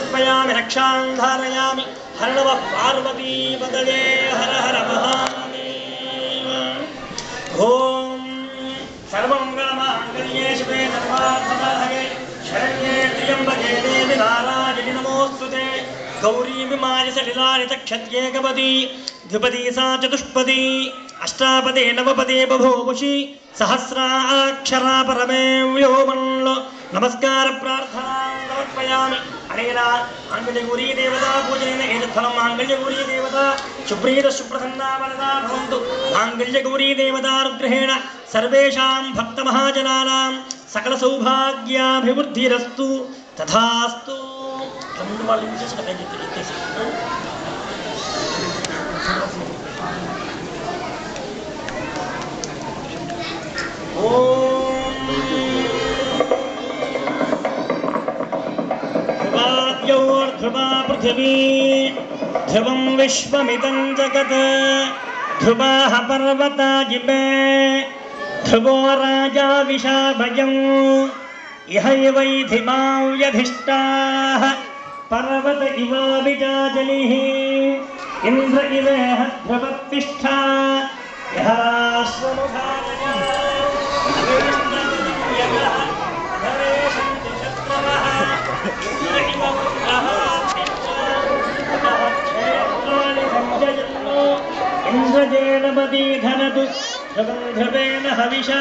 సమర్పయామి రక్షాం ధారయామి హర నమః పార్వతీపతయే హర హర మహాదేవ ఓం సర్వమంగళమాంగళ్యే శివే సర్వార్థసాధకే శరణ్యే త్ర్యంబకే దేవి నారాయణి నమోస్తుతే గౌరీ విమాయ సలిలానితక్షత్యేకపదీ ద్విపదీ సా చతుష్పదీ అష్టాపదే నవపదే బభూషి సహస్రాక్షరా పరమే వ్యోమన్లో నమస్కార ప్రార్థనాం సమర్పయామి అనేన మాంగళ్యగౌరీ దేవతా పూజనేన ఏతత్ఫలం మాంగళ్యగౌరీ దేవతా శుభ్రీత శుభ్రసన్నా వరదా భవంతు మాంగళ్యగౌరీ దేవతానుగ్రహేణ సర్వేషాం భక్తమహాజనానాం సకల సౌభాగ్యాభివృద్ధిరస్తు తథాస్తు. ధ్రువా పృథివీ ధ్రువం విశ్వమిదం జగత్ ధ్రువాః పర్వతా జిమే ధ్రువో రాజా విశాభయం ఇహైవైధిమాం యధిష్టాః పర్వత ఇవాభిజాజలిః ఇంద్ర ఇవేహ ధ్రువత్తిష్ఠా ఇంద్రజేణమదీ ధనదు ధ్రువం ధ్రువేణ హవిషా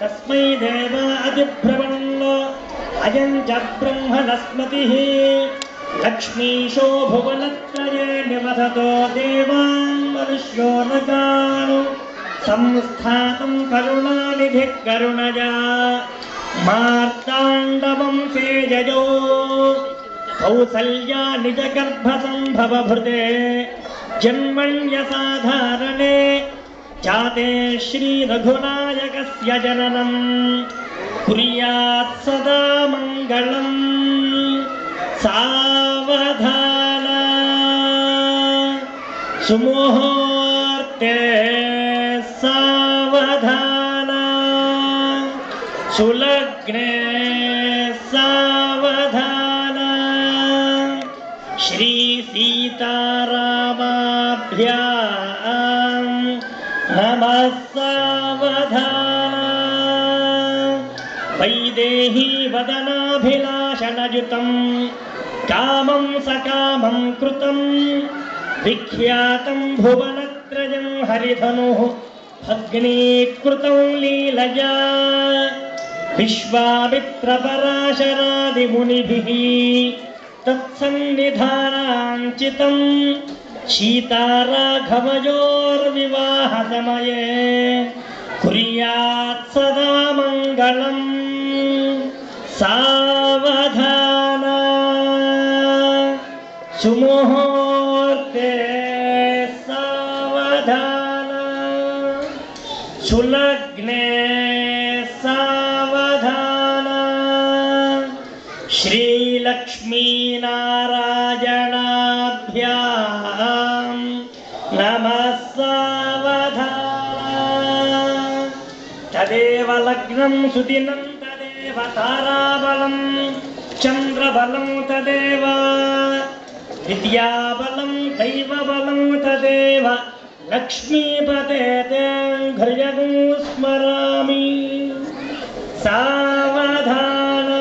తస్మై దేవా అధిబ్రవణో అయం చ బ్రహ్మణస్మతిః లక్ష్మీశో భువనత్రయే నివసతో దేవాన్ మనుష్యో నగాను సంస్థాతం కరుణానిధిః కరుణజా మార్తాండవంశే జయో కౌసల్యా నిజగర్భసంభవభృతే జన్మణ్యసాధారణే జాతే శ్రీరఘునాయకస్య జననం కుర్యాత్ సదా మంగళం. సావధాన సుముహూర్తే సావధాన సులగ్నే సావధాన శ్రీ సీతారామాభ్యాం నమః సావధాన వైదేహీ వదనాభిలాషణయుతం కామం సకామం కృతం విఖ్యాతం భువనత్రయం హరిధనుః భగ్నీకృతం లీలయా విశ్వామిత్రపరాశరాదిమునిభిః తత్సన్నిధానాంచితం సీతారాఘవయోర్వివాహసమయే కుర్యాత్ సదా మంగళం. సావధాన సుముహూర్తే సావధాన సులగ్నే సావధాన శ్రీలక్ష్మీనారాయణాభ్యాం నమః సావధాన తదేవ లగ్నం సుదినం తదేవ తారాబలం చంద్రబలం తదేవ విద్యాబలం దైవబలం తదేవ లక్ష్మీపతే ఘ్రయగం స్మరామి. సావధాన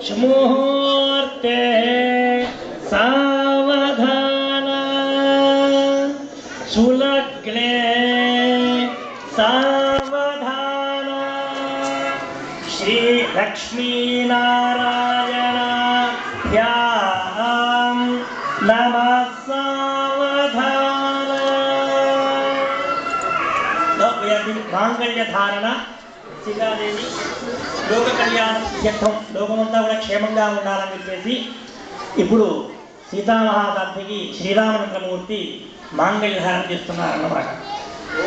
సుముహూర్తే సావధాన సులగ్నే సావధాన శ్రీ లక్ష్మీనారాయణాభ్యాం నమః సావధాన. మాంగళ్య ధారణ సీతాదేవి లోక కళ్యాణం యత్నం లోకమంతా కూడా క్షేమంగా ఉండాలని చెప్పేసి ఇప్పుడు సీతామహాసాధ్యకి శ్రీరామచంద్రమూర్తి మాంగళ్య ధారణ చేస్తున్నారన్నమాట. ఓ